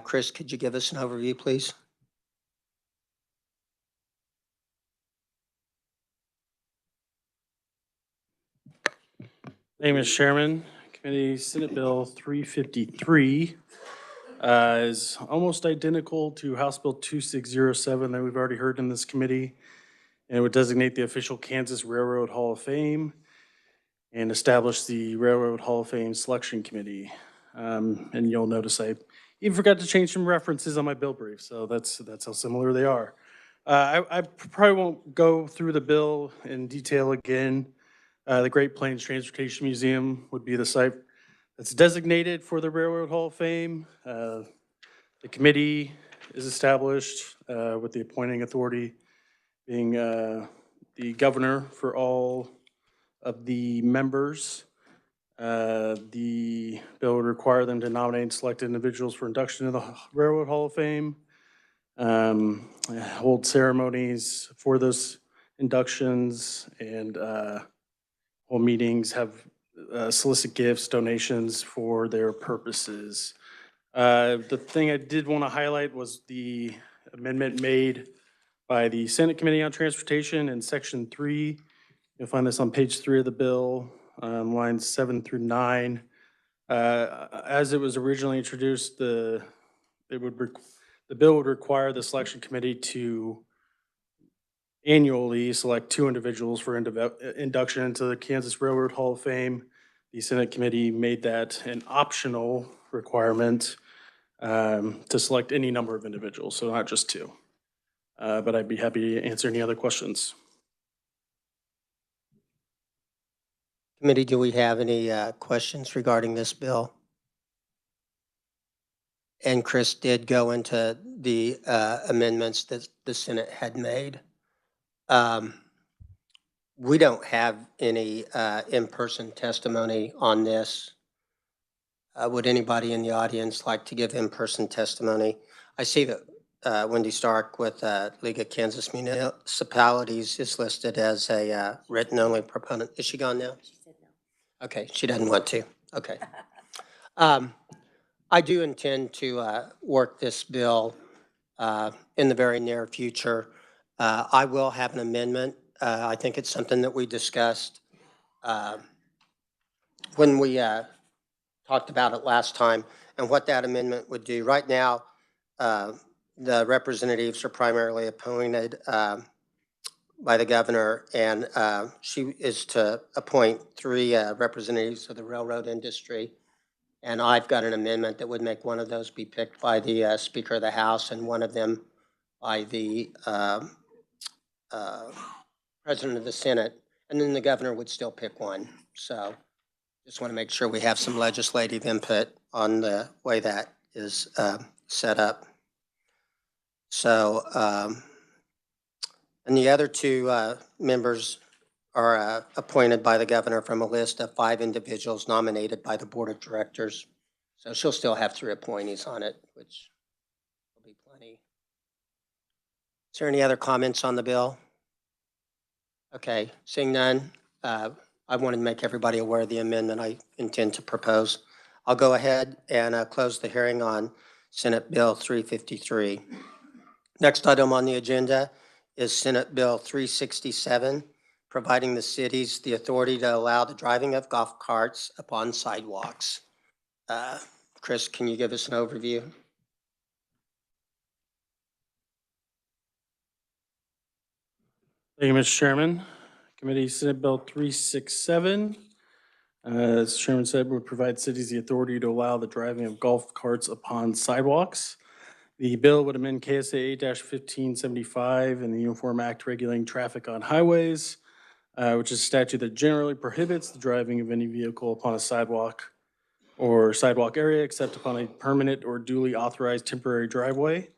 Chris, could you give us an overview, please? Name is Chairman. Committee Senate Bill 353 is almost identical to House Bill 2607 that we've already heard in this committee. And it would designate the official Kansas Railroad Hall of Fame and establish the Railroad Hall of Fame Selection Committee. And you'll notice I even forgot to change some references on my bill brief, so that's how similar they are. I probably won't go through the bill in detail again. The Great Plains Transportation Museum would be the site that's designated for the Railroad Hall of Fame. The committee is established with the appointing authority being the governor for all of the members. The bill would require them to nominate and select individuals for induction into the Railroad Hall of Fame, hold ceremonies for those inductions, and hold meetings, have solicit gifts, donations for their purposes. The thing I did want to highlight was the amendment made by the Senate Committee on Transportation in Section 3. You'll find this on page 3 of the bill, lines 7 through 9. As it was originally introduced, the bill would require the selection committee to annually select 2 individuals for induction into the Kansas Railroad Hall of Fame. The Senate committee made that an optional requirement to select any number of individuals, so not just 2. But I'd be happy to answer any other questions. Committee, do we have any questions regarding this bill? And Chris did go into the amendments that the Senate had made. We don't have any in-person testimony on this. Would anybody in the audience like to give in-person testimony? I see that Wendy Stark with League of Kansas Municipalities is listed as a written-only proponent. Is she gone now? She said no. Okay, she doesn't want to. Okay. I do intend to work this bill in the very near future. I will have an amendment. I think it's something that we discussed when we talked about it last time, and what that amendment would do. Right now, the representatives are primarily appointed by the governor, and she is to appoint 3 representatives of the railroad industry. And I've got an amendment that would make one of those be picked by the Speaker of the House and one of them by the President of the Senate, and then the governor would still pick one. So just want to make sure we have some legislative input on the way that is set up. So, and the other 2 members are appointed by the governor from a list of 5 individuals nominated by the board of directors. So she'll still have 3 appointees on it, which will be plenty. Is there any other comments on the bill? Okay, seeing none, I wanted to make everybody aware of the amendment I intend to propose. I'll go ahead and close the hearing on Senate Bill 353. Next item on the agenda is Senate Bill 367, providing the cities the authority to allow the driving of golf carts upon sidewalks. Chris, can you give us an overview? Thank you, Mr. Chairman. Committee Senate Bill 367, as the Chairman said, would provide cities the authority to allow the driving of golf carts upon sidewalks. The bill would amend KSA 8-1575 and the Uniform Act regulating traffic on highways, which is a statute that generally prohibits the driving of any vehicle upon a sidewalk or sidewalk area except upon a permanent or duly authorized temporary driveway.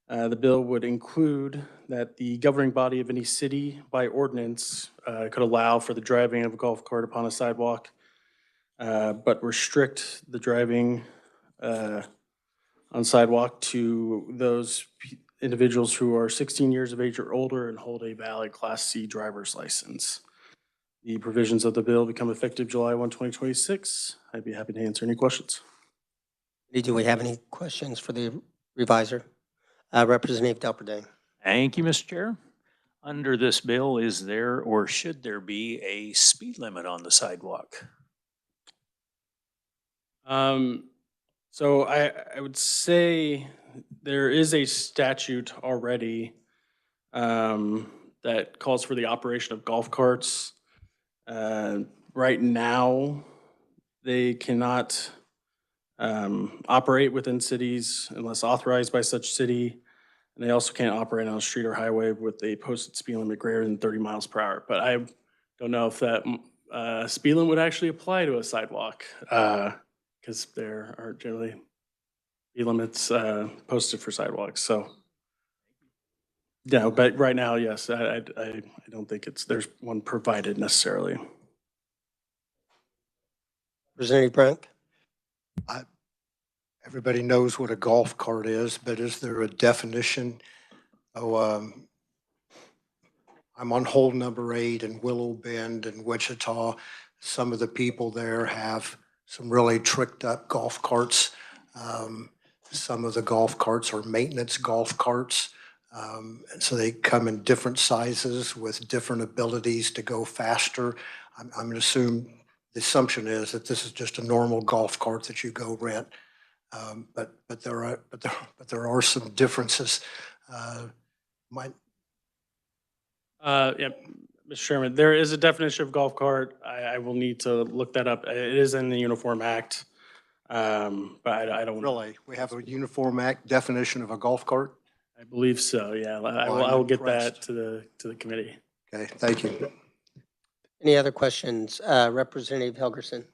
The bill would include that the governing body of any city by ordinance could allow for the driving of a golf cart upon a sidewalk, but restrict the driving on sidewalk to those individuals who are 16 years of age or older and hold a valid Class C driver's license. The provisions of the bill become effective July 1, 2026. I'd be happy to answer any questions. Do we have any questions for the revisor? Representative Delperdane. Thank you, Mr. Chair. Under this bill, is there or should there be a speed limit on the sidewalk? So I would say there is a statute already that calls for the operation of golf carts. Right now, they cannot operate within cities unless authorized by such city. And they also can't operate on a street or highway with a posted speed limit greater than 30 miles per hour. But I don't know if that speed limit would actually apply to a sidewalk because there aren't generally speed limits posted for sidewalks. So, yeah, but right now, yes, I don't think there's one provided necessarily. Representative Brunk. Everybody knows what a golf cart is, but is there a definition? Oh, I'm on hole number 8 in Willow Bend in Wichita. Some of the people there have some really tricked up golf carts. Some of the golf carts are maintenance golf carts. So they come in different sizes with different abilities to go faster. I'm going to assume the assumption is that this is just a normal golf cart that you go rent. But there are some differences. Yeah, Mr. Chairman, there is a definition of golf cart. I will need to look that up. It is in the Uniform Act. But I don't. Really, we have a Uniform Act definition of a golf cart? I believe so, yeah. I I'm will get that impressed. to the committee. Okay, thank you. Any other questions? Representative Helgerson.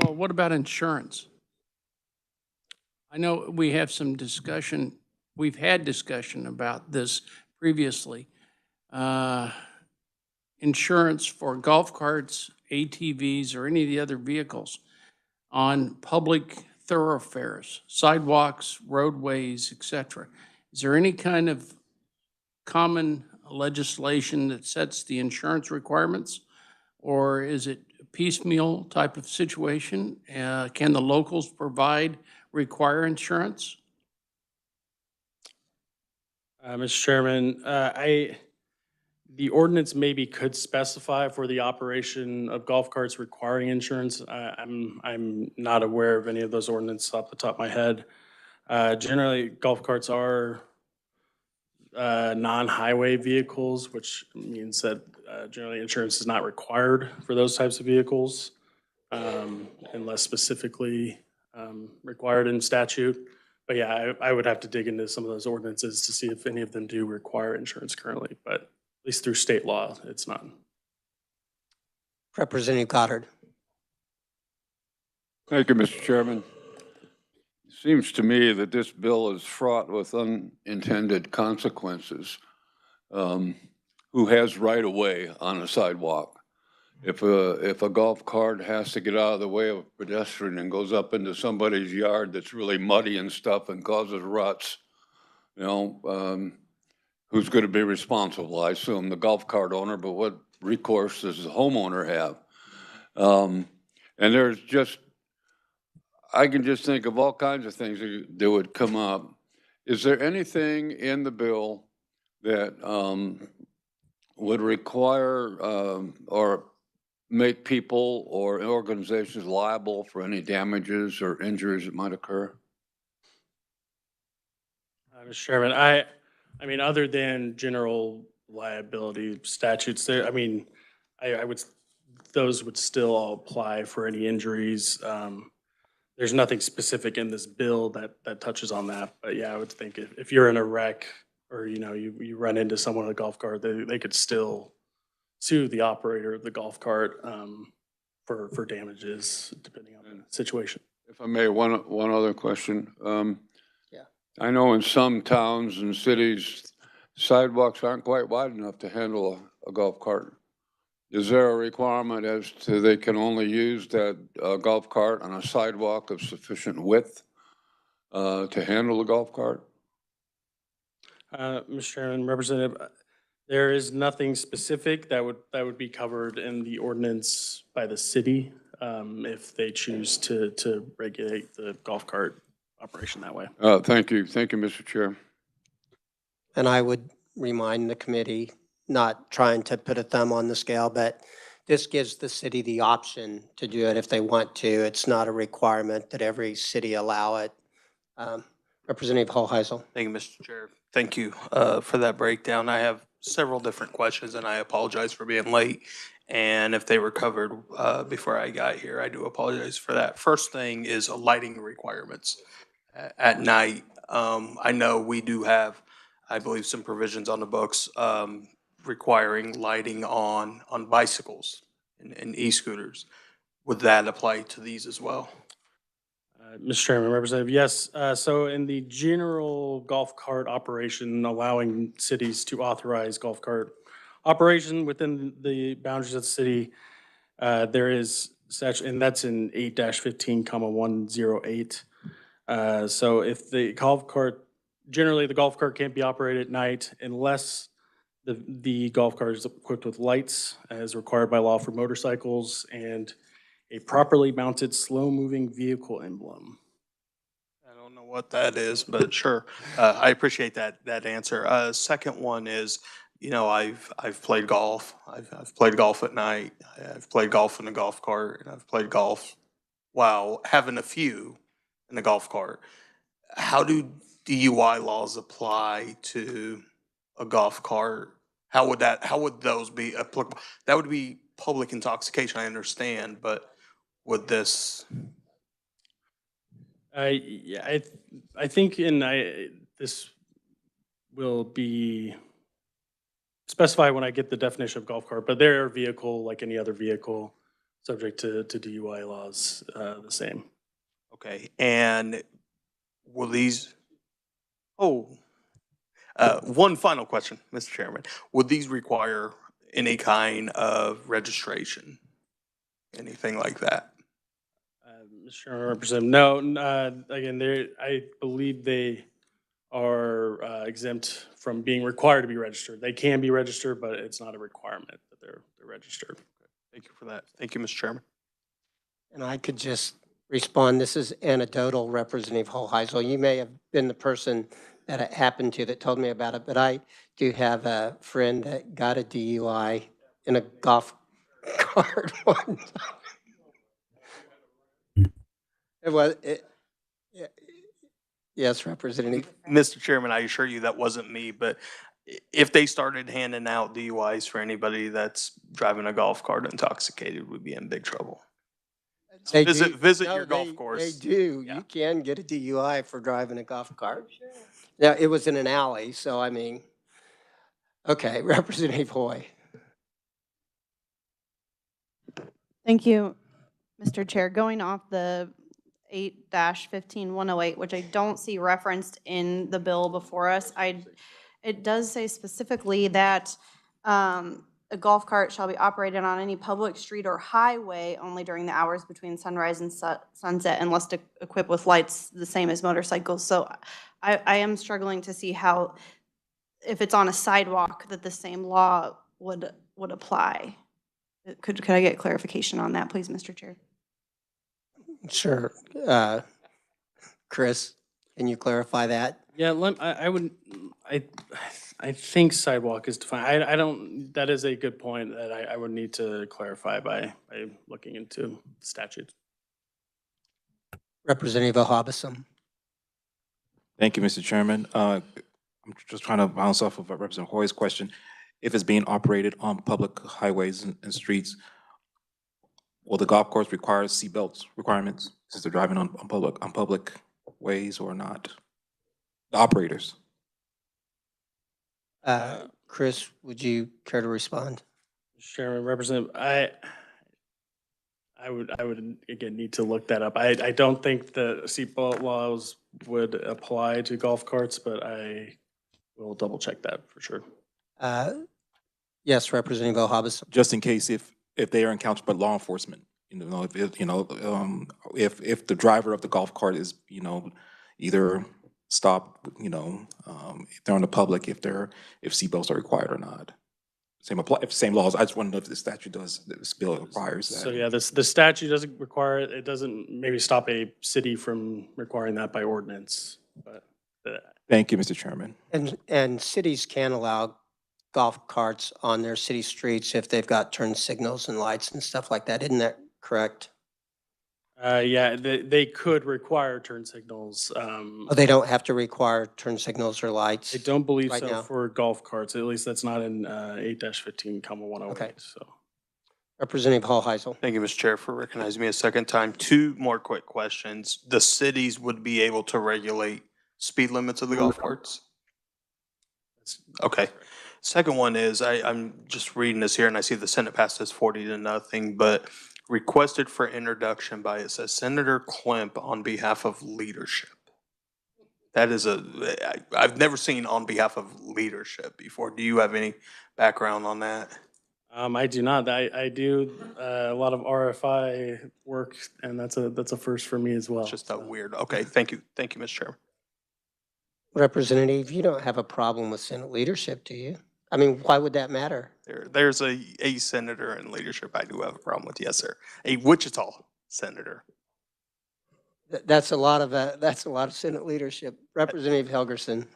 Well, what about insurance? I know we have some discussion, we've had discussion about this previously. Insurance for golf carts, ATVs, or any of the other vehicles on public thoroughfares, sidewalks, roadways, et cetera. Is there any kind of common legislation that sets the insurance requirements? Or is it a piecemeal type of situation? Can the locals require insurance? Mr. Chairman, the ordinance maybe could specify for the operation of golf carts requiring insurance. I'm not aware of any of those ordinances off the top of my head. Generally, golf carts are non-highway vehicles, which means that generally insurance is not required for those types of vehicles unless specifically required in statute. But yeah, I would have to dig into some of those ordinances to see if any of them do require insurance currently, but at least through state law, it's not. Representative Goddard. Thank you, Mr. Chairman. It seems to me that this bill is fraught with unintended consequences. Who has right of way on a sidewalk? If a golf cart has to get out of the way of a pedestrian and goes up into somebody's yard that's really muddy and stuff and causes ruts, you know, who's going to be responsible? I assume the golf cart owner, but what recourse does the homeowner have? And there's just, I can just think of all kinds of things that would come up. Is there anything in the bill that would require or make people or organizations liable for any damages or injuries that might occur? Mr. Chairman, I mean, other than general liability statutes, there, I mean, I would, those would still all apply for any injuries. There's nothing specific in this bill that touches on that, but yeah, I would think if you're in a wreck or, you know, you run into someone in a golf cart, they could still sue the operator of the golf cart for damages, depending on the situation. If I may, one other question. Yeah. I know in some towns and cities, sidewalks aren't quite wide enough to handle a golf cart. Is there a requirement as to they can only use that golf cart on a sidewalk of sufficient width to handle the golf cart? Mr. Chairman, Representative, there is nothing specific that would be covered in the ordinance by the city. if they choose to regulate the golf cart operation that way. Thank you. Thank you, Mr. Chair. And I would remind the committee, not trying to put a thumb on the scale, but this gives the city the option to do it if they want to. It's not a requirement that every city allow it. Representative Hoheisel. Thank you, Mr. Chair. Thank you for that breakdown. I have several different questions, and I apologize for being late. And if they were covered before I got here, I do apologize for that. First thing is lighting requirements at night. I know we do have, I believe, some provisions on the books requiring lighting on bicycles and e-scooters. Would that apply to these as well? Mr. Chairman, Representative, yes. So in the general golf cart operation, allowing cities to authorize golf cart operation within the boundaries of the city, there is such, and that's in 8-15, 108. So if the golf cart, generally the golf cart can't be operated at night unless the golf cart is equipped with lights as required by law for motorcycles and a properly mounted slow-moving vehicle emblem. I don't know what that is, but sure. I appreciate that answer. Second one is, I've played golf. I've played golf at night. I've played golf in a golf cart, and I've played golf while having a few in the golf cart. How do DUI laws apply to a golf cart? How would those be applicable? That would be public intoxication, I understand, but would this? I think this will be specified when I get the definition of golf cart, but they're a vehicle like any other vehicle, subject to DUI laws, the same. Okay, and will these, one final question, Mr. Chairman. Would these require any kind of registration? Anything like that? Mr. Chairman, Representative, no, again, I believe they are exempt from being required to be registered. They can be registered, but it's not a requirement that they're registered. Thank you for that. Thank you, Mr. Chairman. And I could just respond. This is anecdotal, Representative Hoheisel. You may have been the person that it happened to that told me about it, but I do have a friend that got a DUI in a golf cart one time. Yes, Representative. Mr. Chairman, I assure you that wasn't me, but if they started handing out DUIs for anybody that's driving a golf cart intoxicated, we'd be in big trouble. They Visit no, your golf course. They do. Yeah. You can get a DUI for driving a golf cart. Yeah, it was in an alley, so I mean, okay, Representative Hoy. Thank you, Mr. Chair. Going off the 8-15-108, which I don't see referenced in the bill before us, it does say specifically that a golf cart shall be operated on any public street or highway only during the hours between sunrise and sunset unless equipped with lights the same as motorcycles. So I am struggling to see how, if it's on a sidewalk, that the same law would apply. Could I get clarification on that, please, Mr. Chair? Sure. Chris, can you clarify that? Yeah, I think sidewalk is defined. I don't, that is a good point that I would need to clarify by looking into statutes. Representative Hobson. Thank you, Mr. Chairman. I'm just trying to bounce off of Representative Hoy's question. If it's being operated on public highways and streets, will the golf course require seatbelts requirements since they're driving on public ways or not? The operators. Chris, would you care to respond? Chairman, Representative, I would again need to look that up. I don't think the seatbelt laws would apply to golf carts, but I will double check that for sure. Yes, Representative Hobson. Just in case if they are encountered by law enforcement, if the driver of the golf cart is, either stopped, if they're on the public, if seatbelts are required or not. same apply, if same laws. I just want to know if the statute does, this bill requires that. So yeah, the statute doesn't require it. It doesn't maybe stop a city from requiring that by ordinance, but. Thank you, Mr. Chairman. And cities can allow golf carts on their city streets if they've got turn signals and lights and stuff like that. Isn't that correct? Yeah, they could require turn signals. Oh, they don't have to require turn signals or lights? I don't believe right so now. for golf carts. At least that's not in 8-15, 108, Okay. so. Representative Hall Heisel. Thank you, Mr. Chair, for recognizing me a second time. Two more quick questions. The cities would be able to regulate speed limits of the golf carts? Okay. Second one is, I'm just reading this here and I see the Senate passed this 40-0, but requested for introduction by, it says Senator Klemp on behalf of leadership. That is I've never seen on behalf of leadership before. Do you have any background on that? I do not. I do a lot of RFI work, and that's a first for me as well. It's just a weird, okay, thank you, Mr. Chairman. Representative, you don't have a problem with Senate leadership, do you? I mean, why would that matter? There's a senator in leadership I do have a problem with, yes, sir. A Wichita senator. That's a lot of Senate leadership. Representative Helgerson,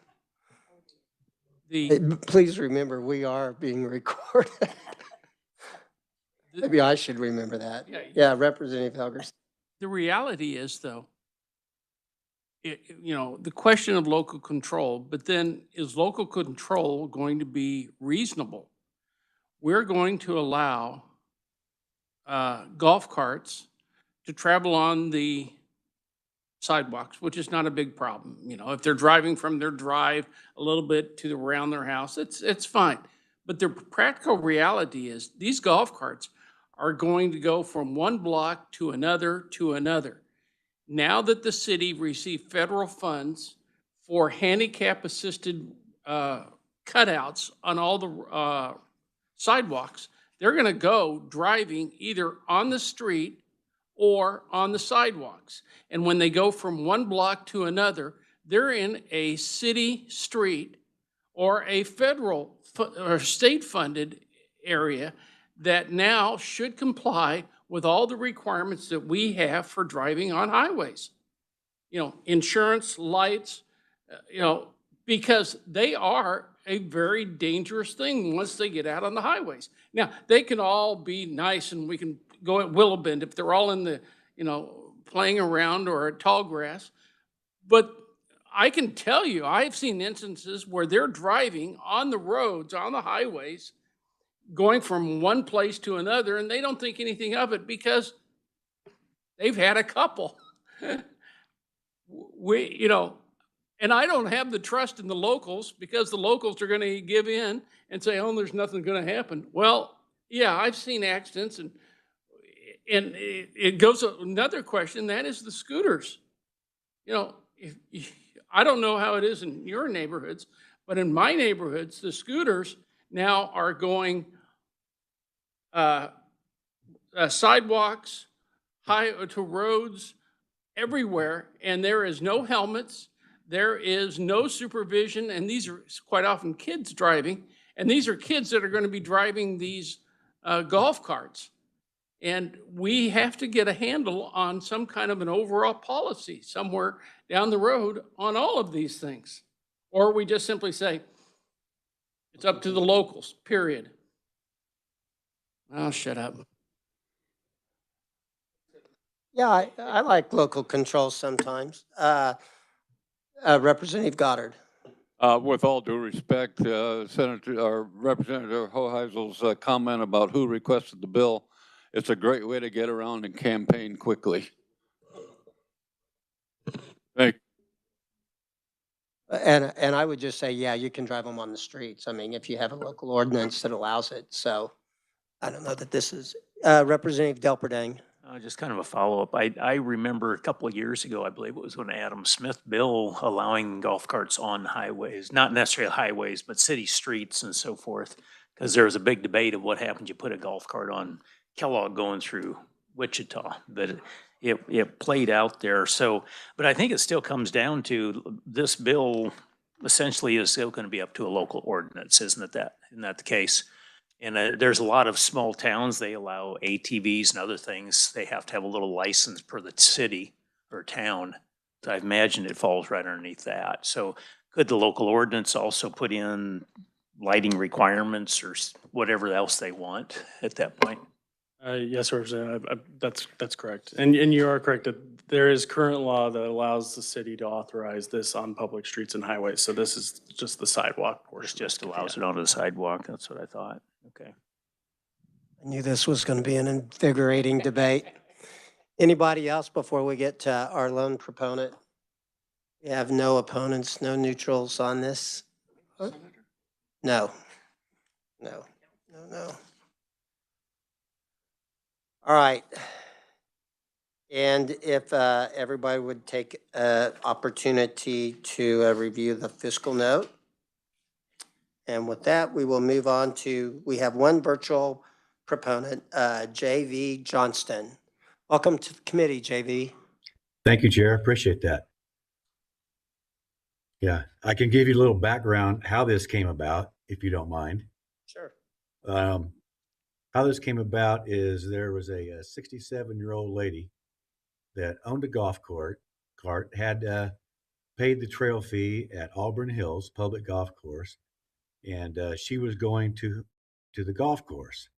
please remember, we are being recorded. Maybe I should remember that. Yeah, Representative Helgerson. The reality is, though, the question of local control, but then is local control going to be reasonable? We're going to allow golf carts to travel on the sidewalks, which is not a big problem. If they're driving from their drive a little bit to around their house, it's fine. But the practical reality is these golf carts are going to go from one block to another to another. Now that the city received federal funds for handicap-assisted cutouts on all the sidewalks, they're going to go driving either on the street or on the sidewalks. And when they go from one block to another, they're in a city street or a federal or state-funded area that now should comply with all the requirements that we have for driving on highways. Insurance, lights, because they are a very dangerous thing once they get out on the highways. Now, they can all be nice and we can go at Willow Bend if they're all in the, playing around or at tall grass. But I can tell you, I've seen instances where they're driving on the roads, on the highways, going from one place to another, and they don't think anything of it because they've had a couple. And I don't have the trust in the locals because the locals are going to give in and say, oh, there's nothing going to happen. Well, yeah, I've seen accidents, and it goes to another question, that is the scooters. I don't know how it is in your neighborhoods, but in my neighborhoods, the scooters now are going sidewalks, high to roads, everywhere, and there is no helmets, there is no supervision, and these are quite often kids driving, and these are kids that are going to be driving these golf carts. And we have to get a handle on some kind of an overall policy somewhere down the road on all of these things. Or we just simply say, it's up to the locals, period. I'll shut up. Yeah, I like local control sometimes. Representative Goddard. With all due respect, Senator or Representative Hoheisel's comment about who requested the bill, it's a great way to get around and campaign quickly. Thank you. And I would just say, yeah, you can drive them on the streets. I mean, if you have a local ordinance that allows it. So I don't know that this is, Representative Delperdang. Just kind of a follow-up. I remember a couple of years ago, I believe it was when Adam Smith bill allowing golf carts on highways, not necessarily highways, but city streets and so forth, because there was a big debate of what happens. You put a golf cart on Kellogg going through Wichita, but it played out there. So, but I think it still comes down to this bill essentially is still going to be up to a local ordinance, isn't that the case? And there's a lot of small towns, they allow ATVs and other things. They have to have a little license per the city or town. So I imagine it falls right underneath that. So could the local ordinance also put in lighting requirements or whatever else they want at that point? Yes, sir. That's correct. And you are correct that there is current law that allows the city to authorize this on public streets and highways. So this is just the sidewalk Or portion. it just allows it onto the sidewalk? That's what I thought. Okay. I knew this was going to be an invigorating debate. Anybody else before we get to our lone proponent? We have no opponents, no neutrals on this? No. No. All right. And if everybody would take opportunity to review the fiscal note. And with that, we will move on to, we have one virtual proponent, J.V. Johnston. Welcome to the committee, J.V. Thank you, Chair. Appreciate that. Yeah, I can give you a little background how this came about, if you don't mind. Sure. How this came about is there was a 67-year-old lady that owned a golf cart, had paid the trail fee at Auburn Hills Public Golf Course, and she was going to the golf course.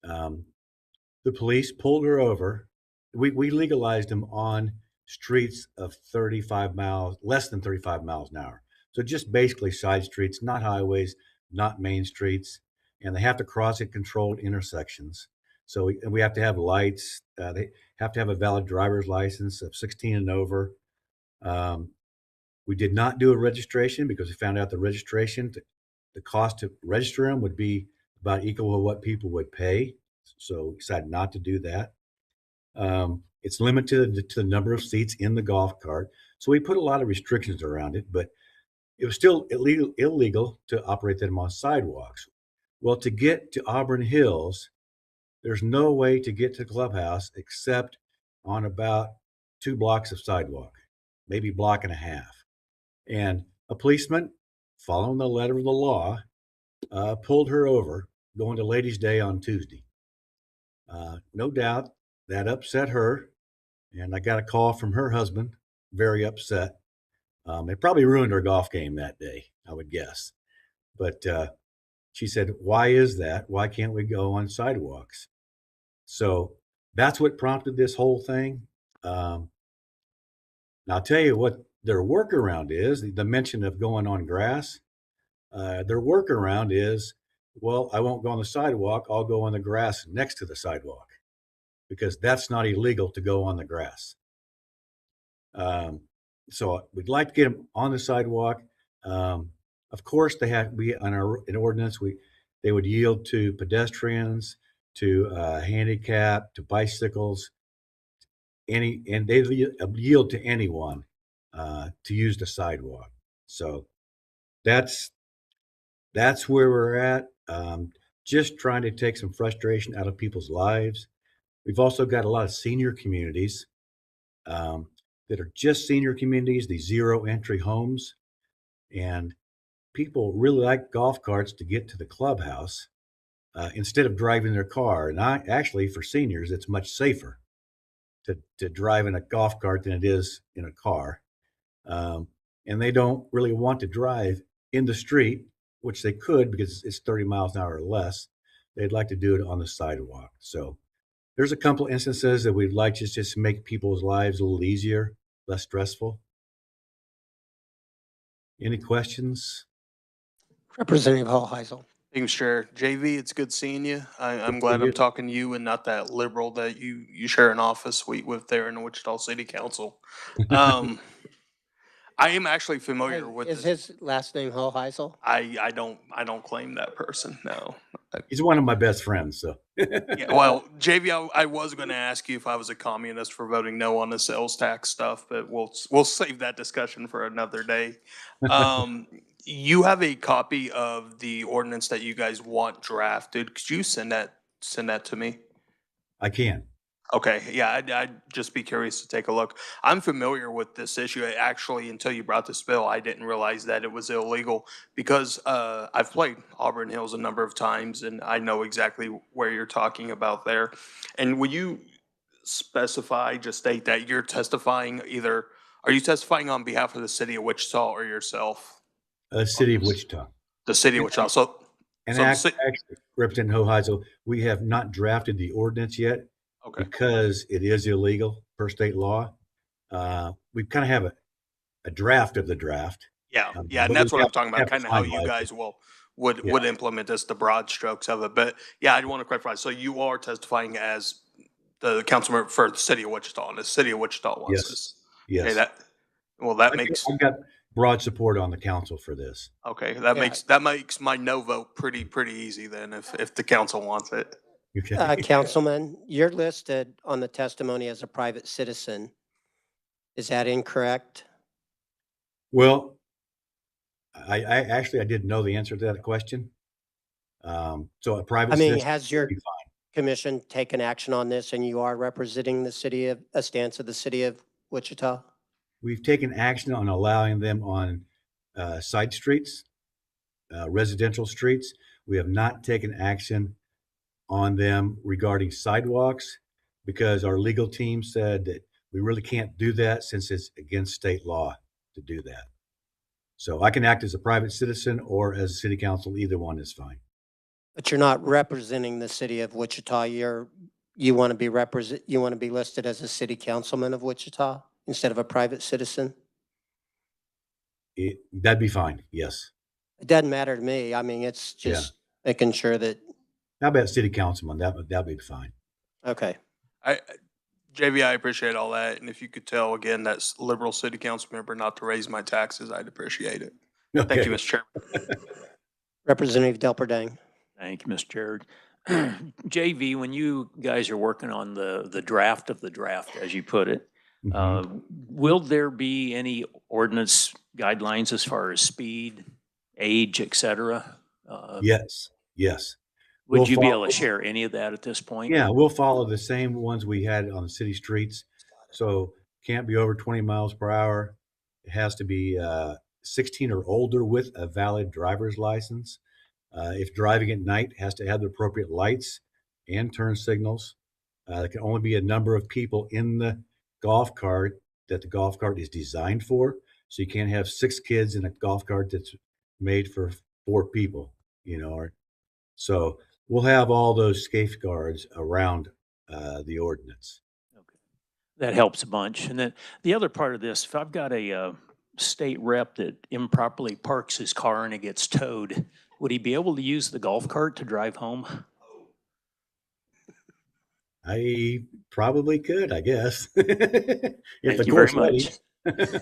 The police pulled her over. We legalized them on streets of 35 miles, less than 35 miles an hour. So just basically side streets, not highways, not main streets, and they have to cross at controlled intersections. So we have to have lights. They have to have a valid driver's license of 16 and over. We did not do a registration because we found out the registration, the cost to register them would be about equal to what people would pay. So we decided not to do that. It's limited to the number of seats in the golf cart. So we put a lot of restrictions around it, but it was still illegal to operate them on sidewalks. Well, to get to Auburn Hills, there's no way to get to the clubhouse except on about 2 blocks of sidewalk, maybe a block and a half. And a policeman, following the letter of the law, pulled her over going to Ladies' Day on Tuesday. No doubt that upset her, and I got a call from her husband, very upset. It probably ruined her golf game that day, I would guess. But she said, why is that? Why can't we go on sidewalks? So that's what prompted this whole thing. Now I'll tell you what their workaround is, the mention of going on grass. Their workaround is, well, I won't go on the sidewalk. I'll go on the grass next to the sidewalk because that's not illegal to go on the grass. So we'd like to get them on the sidewalk. Of course, they have in ordinance. They would yield to pedestrians, to handicap, to bicycles, and they yield to anyone to use the sidewalk. So that's where we're at. Just trying to take some frustration out of people's lives. We've also got a lot of senior communities that are just senior communities, these zero entry homes. And people really like golf carts to get to the clubhouse instead of driving their car. And actually, for seniors, it's much safer to drive in a golf cart than it is in a car. And they don't really want to drive in the street, which they could because it's 30 miles an hour or less. They'd like to do it on the sidewalk. So there's a couple instances that we'd like to just make people's lives a little easier, less stressful. Any questions? Representative Hall-Heisel. Thank you, Mr. Chair. JV, it's good seeing you. I'm Good glad to I'm you. talking to you and not that liberal that you share an office suite with there in the Wichita City Council. I am actually familiar with Is this. his last name Hall-Heisel? I don't claim that person, no. He's one of my best friends, so. Yeah, well, JV, I was going to ask you if I was a communist for voting no on the sales tax stuff, but we'll save that discussion for another day. You have a copy of the ordinance that you guys want drafted. Could you send that to me? I can. Okay, yeah, I'd just be curious to take a look. I'm familiar with this issue. Actually, until you brought this bill, I didn't realize that it was illegal because I've played Auburn Hills a number of times and I know exactly where you're talking about there. And will you specify, just state that you're testifying are you testifying on behalf of the city of Wichita or yourself? City of Wichita. The city of Wichita. And So the actually, Representative Hoheisel, we have not drafted the ordinance yet okay. because it is illegal per state law. We kind of have a draft of the draft. Yeah, Um, yeah, and but that's we what I'm talking about, have to kind of how you finalize it. guys Yeah. would implement this, the broad strokes of it. But yeah, I want to clarify. So you are testifying as the councilman for the city of Wichita, and the city of Wichita wants Yes. this. Yes. Okay, that makes, I've got broad support on the council for this. okay, that Yeah. makes my no vote pretty easy then, if the council wants it. Okay. Councilman, you're listed on the testimony as a private citizen. Is that incorrect? Well, I actually, I didn't know the answer to that question. So a private I mean, citizen has your would be fine. commission taken action on this and you are representing a stance of the city of Wichita? We've taken action on allowing them on side streets, residential streets. We have not taken action on them regarding sidewalks because our legal team said that we really can't do that since it's against state law to do that. So I can act as a private citizen or as a city council. Either one is fine. But you're not representing the city of Wichita. You want to be listed as a city councilman of Wichita instead of a private citizen? That'd be fine. Yes. It doesn't matter to me. I mean, it's just making sure that, How about city councilman? That'd be fine. okay. JV, I appreciate all that, and if you could tell again, that's liberal city council member not to raise my taxes, I'd appreciate it. Thank Okay. you, Mr. Chairman. Representative Delperdang. Thank you, Mr. Chair. JV, when you guys are working on the draft of the draft, as you put it, Mhm. will there be any ordinance guidelines as far as speed, age, et cetera? Yes. Would we'll you be able follow- to share any of that at this point? Yeah, we'll follow the same ones we had on the city streets. So can't be over 20 miles per hour. It has to be 16 or older with a valid driver's license. If driving at night, has to have the appropriate lights and turn signals. There can only be a number of people in the golf cart that the golf cart is designed for. So you can't have 6 kids in a golf cart that's made for 4 people, so we'll have all those safeguards around the ordinance. Okay. That helps a bunch. And then the other part of this, if I've got a state rep that improperly parks his car and it gets towed, would he be able to use the golf cart to drive home? I probably could, I guess. If Thank the you very court's ready. much.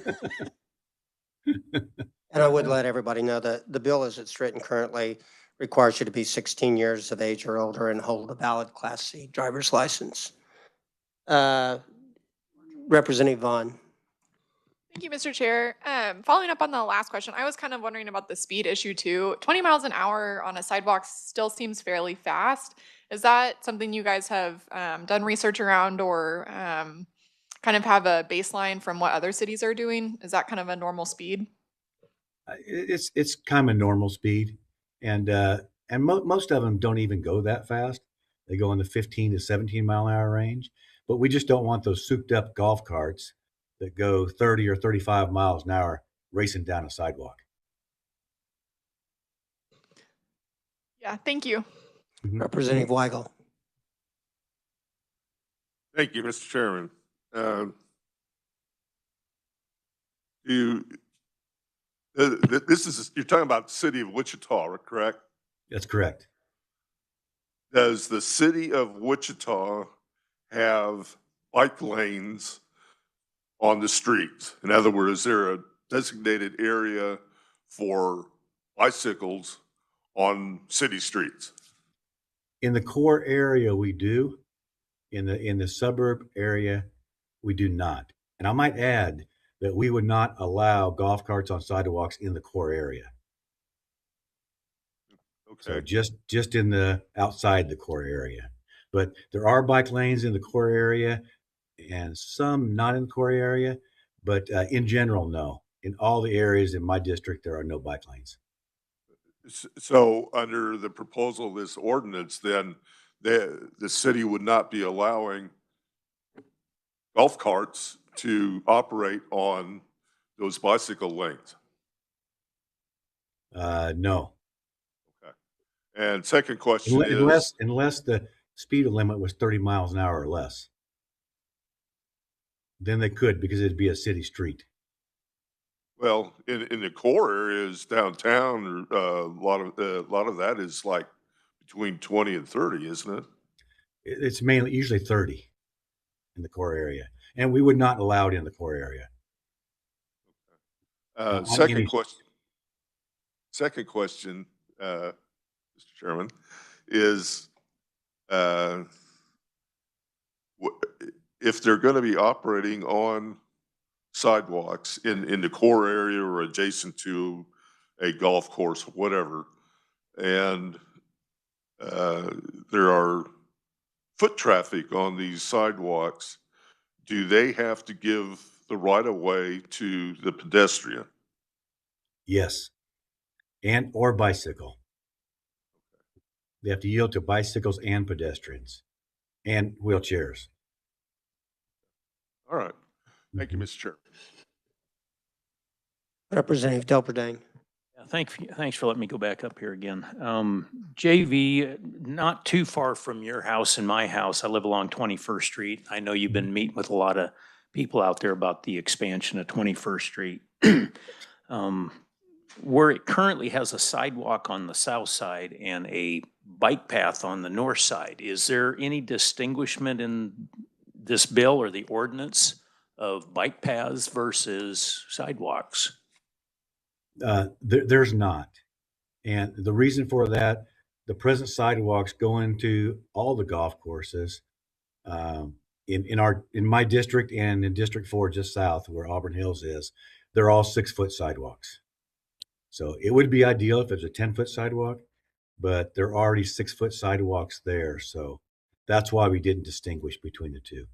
And I would let everybody know that the bill as it's written currently requires you to be 16 years of age or older and hold a valid Class C driver's license. Representative Vaughn. Thank you, Mr. Chair. Following up on the last question, I was kind of wondering about the speed issue too. 20 miles an hour on a sidewalk still seems fairly fast. Is that something you guys have done research around or kind of have a baseline from what other cities are doing? Is that kind of a normal speed? It's kind of a normal speed, and most of them don't even go that fast. They go in the 15 to 17 mile an hour range. But we just don't want those souped up golf carts that go 30 or 35 miles an hour racing down a sidewalk. Yeah, thank you. Representative Weigel. Thank you, Mr. Chairman. You're talking about the city of Wichita, correct? That's correct. Does the city of Wichita have bike lanes on the streets? In other words, is there a designated area for bicycles on city streets? In the core area, we do. In the suburb area, we do not. And I might add that we would not allow golf carts on sidewalks in the core area. Okay. So just in the outside the core area. But there are bike lanes in the core area and some not in the core area, but in general, no. In all the areas in my district, there are no bike lanes. So under the proposal of this ordinance, then the city would not be allowing golf carts to operate on those bicycle lanes. No. And second question Unless the speed limit was 30 miles an hour or less. Then they could, because it'd be a city street. well, in the core areas downtown, a lot of that is like between 20 and 30, isn't it? It's mainly usually 30 in the core area, and we would not allow it in the core area. On any- Second question, Mr. Chairman, is if they're going to be operating on sidewalks in the core area or adjacent to a golf course, whatever, and there are foot traffic on these sidewalks, do they have to give the right of way to the pedestrian? Yes, and or bicycle. They have to yield to bicycles and pedestrians and wheelchairs. All right. Thank you, Mr. Chair. Representative Delperdang. Yeah, thanks for letting me go back up here again. JV, not too far from your house and my house, I live along 21st Street. I know you've been meeting with a lot of people out there about the expansion of 21st Street. Where it currently has a sidewalk on the south side and a bike path on the north side, is there any distinguishment in this bill or the ordinance of bike paths versus sidewalks? There's not. And the reason for that, the present sidewalks go into all the golf courses in my district and in District 4 just south where Auburn Hills is. They're all 6-foot sidewalks. So it would be ideal if there's a 10-foot sidewalk, but there are already 6-foot sidewalks there. So that's why we didn't distinguish between the two.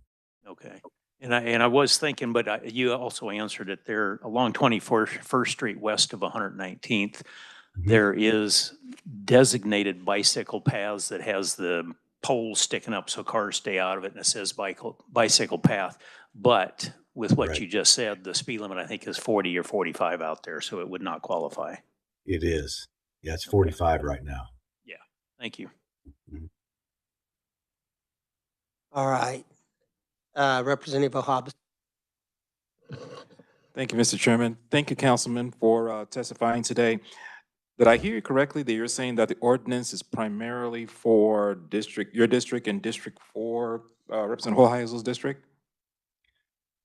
Okay. And I was thinking, but you also answered it there along 21st Street west of 119th. There is designated bicycle paths that has the poles sticking up so cars stay out of it, and it says bicycle path. But with what you just said, the speed limit I think is 40 or 45 out there, so it would not qualify. It is. Yeah, it's 45 right now. Yeah. Thank you. All right. Representative Hobbs. Thank you, Mr. Chairman. Thank you, Councilman, for testifying today. Did I hear you correctly that you're saying that the ordinance is primarily for your district and District 4, Representative Hoyle's district?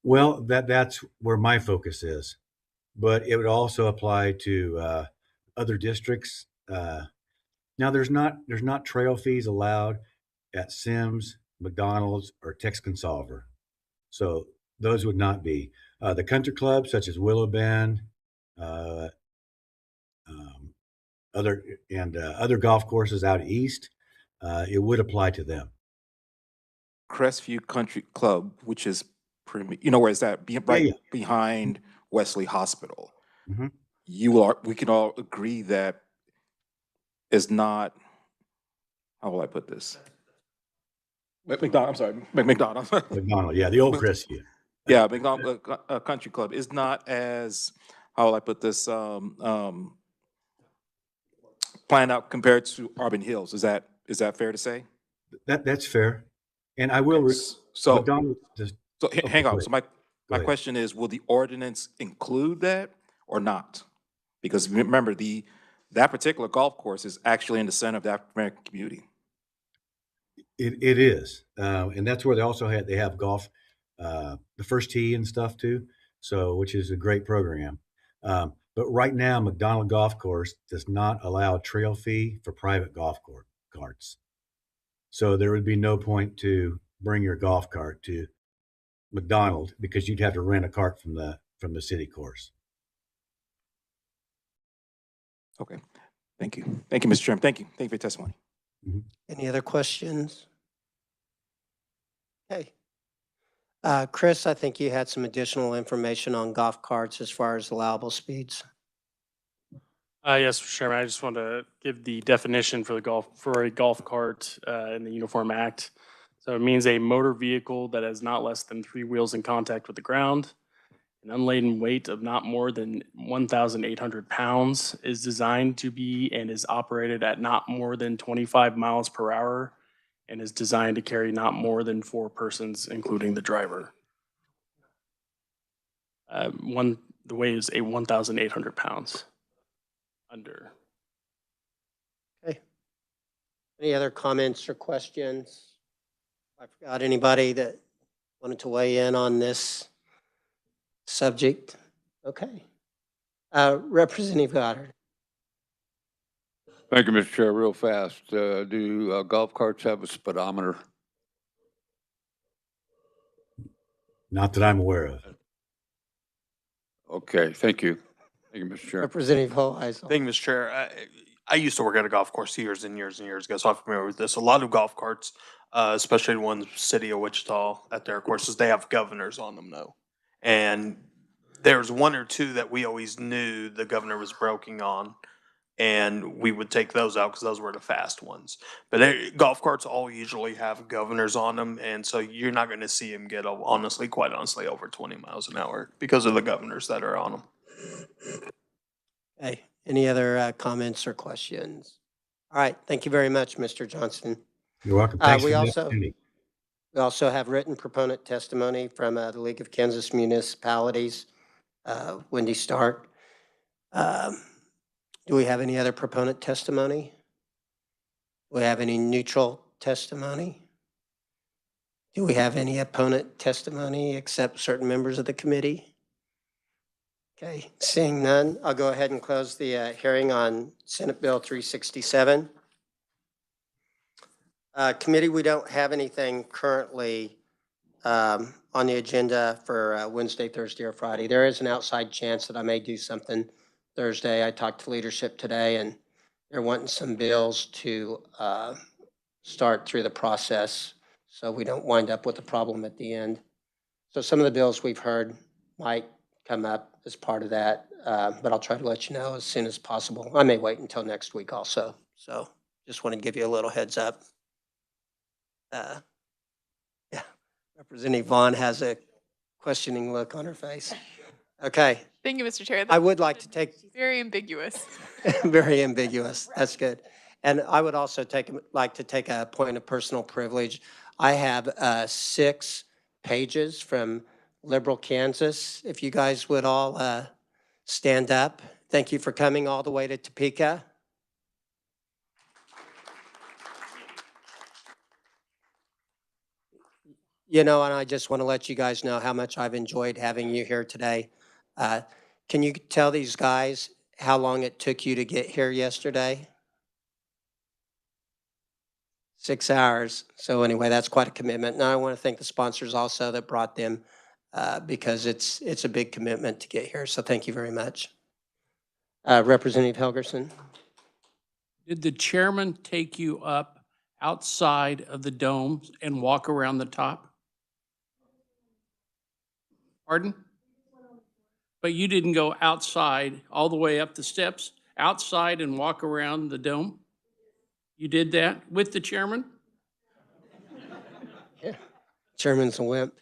Well, that's where my focus is, but it would also apply to other districts. Now, there's not trail fees allowed at Sims, McDonald's, or Texconsolver, so those would not be. The country clubs such as Willow Bend, other golf courses out east, it would apply to them. Crestview Country Club, which is where is that? Behind Wesley Hospital. Mhm. We can all agree that is not, how will I put this? McDonald, I'm sorry, McDonald. McDonald, yeah, the old Crestview. Yeah, McDonald Country Club is not as, how will I put this, planned out compared to Auburn Hills. Is that fair to say? That's fair. And I will, So, McDonald just, so hang on. So my ahead. question is, will the ordinance include that or not? Because remember, that particular golf course is actually in the center of the African American community. It is, and that's where they have golf, the first tee and stuff too. So, which is a great program. But right now, McDonald Golf Course does not allow a trail fee for private golf carts. So there would be no point to bring your golf cart to McDonald because you'd have to rent a cart from the city course. Okay. Thank you. Thank you, Mr. Chairman. Thank you. Thank you for your testimony. Any other questions? Okay. Chris, I think you had some additional information on golf carts as far as allowable speeds. Yes, Mr. Chairman, I just want to give the definition for a golf cart in the Uniform Act. So it means a motor vehicle that has not less than 3 wheels in contact with the ground. An unladen weight of not more than 1,800 pounds is designed to be and is operated at not more than 25 miles per hour and is designed to carry not more than 4 persons, including the driver. The weight is 1,800 pounds under. Okay. Any other comments or questions? I forgot anybody that wanted to weigh in on this subject? Okay. Representative Goddard. Thank you, Mr. Chair. Real fast, do golf carts have a speedometer? Not that I'm aware of. Okay, thank you. Thank you, Mr. Chair. Representative Hoheisel. Thank you, Mr. Chair. I used to work at a golf course years and years and years ago, so I'm familiar with this. A lot of golf carts, especially the ones in the city of Wichita at their courses, they have governors on them though. And there's one or two that we always knew the governor was broken on, and we would take those out because those were the fast ones. But golf carts all usually have governors on them, and so you're not going to see them get, quite honestly, over 20 miles an hour because of the governors that are on them. Hey, any other comments or questions? All right, thank you very much, Mr. Johnston. You're welcome. Thanks for we the also- opportunity. We also have written proponent testimony from the League of Kansas Municipalities, Wendy Stark. Do we have any other proponent testimony? Do we have any neutral testimony? Do we have any opponent testimony except certain members of the committee? Okay, seeing none, I'll go ahead and close the hearing on Senate Bill 367. Committee, we don't have anything currently on the agenda for Wednesday, Thursday, or Friday. There is an outside chance that I may do something Thursday. I talked to leadership today, and they're wanting some bills to start through the process so we don't wind up with a problem at the end. So some of the bills we've heard might come up as part of that, but I'll try to let you know as soon as possible. I may wait until next week also. So just want to give you a little heads up. Yeah, Representative Vaughn has a questioning look on her face. Okay. Thank you, Mr. Chair. I would like to take, Very ambiguous. very ambiguous. That's good. And I would also like to take a point of personal privilege. I have 6 pages from Liberal Kansas. If you guys would all stand up. Thank you for coming all the way to Topeka. You know, and I just want to let you guys know how much I've enjoyed having you here today. Can you tell these guys how long it took you to get here yesterday? 6 hours. So anyway, that's quite a commitment. And I want to thank the sponsors also that brought them because it's a big commitment to get here. So thank you very much. Representative Helgerson. Did the chairman take you up outside of the dome and walk around the top? Pardon? But you didn't go outside all the way up the steps, outside and walk around the dome? You did that with the chairman? Yeah. Chairman's a wimp.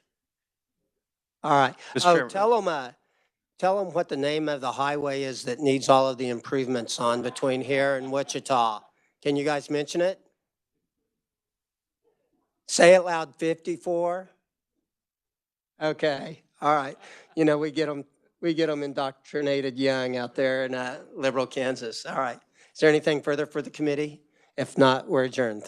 All right. Mr. Oh, Chairman. tell them what the name of the highway is that needs all of the improvements on between here and Wichita. Can you guys mention it? Say it loud, 54. Okay. All right. You know, we get them indoctrinated young out there in liberal Kansas. All right. Is there anything further for the committee? If not, we're adjourned.